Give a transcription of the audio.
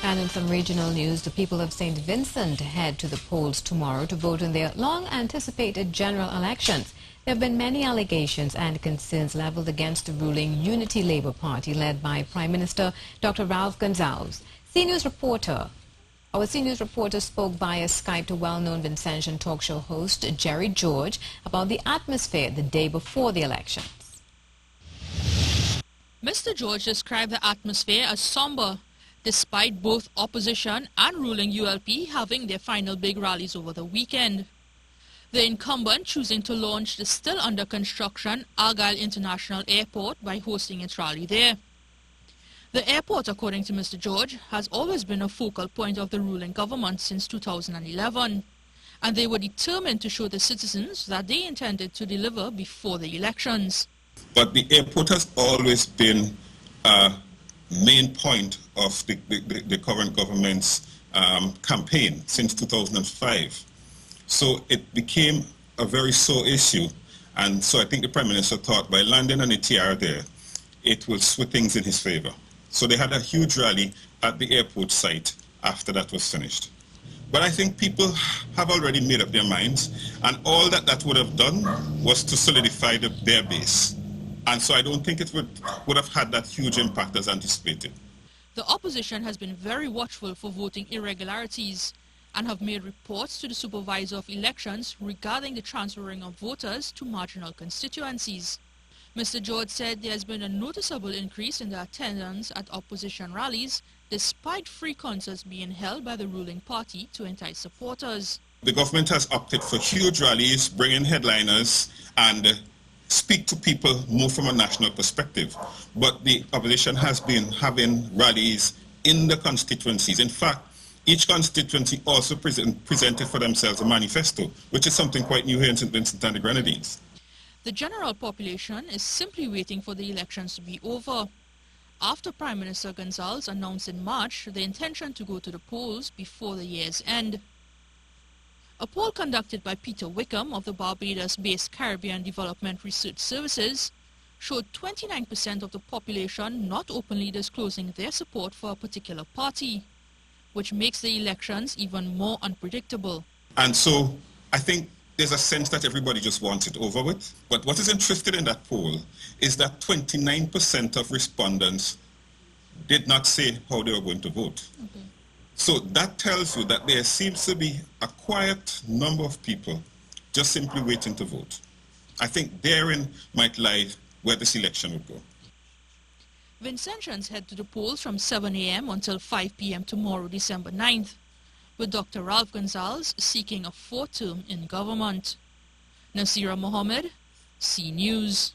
And in some regional news, the people of St. Vincent head to the polls tomorrow to vote in their long-anticipated general elections. There have been many allegations and concerns leveled against the ruling Unity Labour Party led by Prime Minister Dr. Ralph Gonsalves. Our CNews reporter spoke via Skype to well-known Vincentian Talk Show host Jerry George about the atmosphere the day before the elections. Mr. George described the atmosphere as somber, despite both opposition and ruling ULP having their final big rallies over the weekend. The incumbent choosing to launch the still under construction Argyle International Airport by hosting its rally there. The airport, according to Mr. George, has always been a focal point of the ruling government since 2011, and they were determined to show the citizens that they intended to deliver before the elections. But the airport has always been a main point of the current government's campaign since 2005. So it became a very sore issue, and so I think the Prime Minister thought by landing an ATR there, it will sway things in his favor. So they had a huge rally at the airport site after that was finished. But I think people have already made up their minds, and all that would have done was to solidify their base. And so I don't think it would have had that huge impact as anticipated. The opposition has been very watchful for voting irregularities and have made reports to the Supervisor of Elections regarding the transferring of voters to marginal constituencies. Mr. George said there has been a noticeable increase in the attendance at opposition rallies, despite free concerts being held by the ruling party to entice supporters. The government has opted for huge rallies, bring in headliners, and speak to people more from a national perspective. But the opposition has been having rallies in the constituencies. In fact, each constituency also presented for themselves a manifesto, which is something quite new here in St. Vincent and the Grenadines. The general population is simply waiting for the elections to be over, after Prime Minister Gonsalves announced in March the intention to go to the polls before the year's end. A poll conducted by Peter Wickham of the Barbados-based Caribbean Development Research Services showed 29% of the population not openly disclosing their support for a particular party, which makes the elections even more unpredictable. And so I think there's a sense that everybody just wants it over with. But what is interesting in that poll is that 29% of respondents did not say how they were going to vote. Okay. So that tells you that there seems to be a quiet number of people just simply waiting to vote. I think therein might lie where this election would go. Vincentians head to the polls from 7 a.m. until 5 p.m. tomorrow, December 9th, with Dr. Ralph Gonsalves seeking a fourth term in government. Naasira Mohammed, CNews.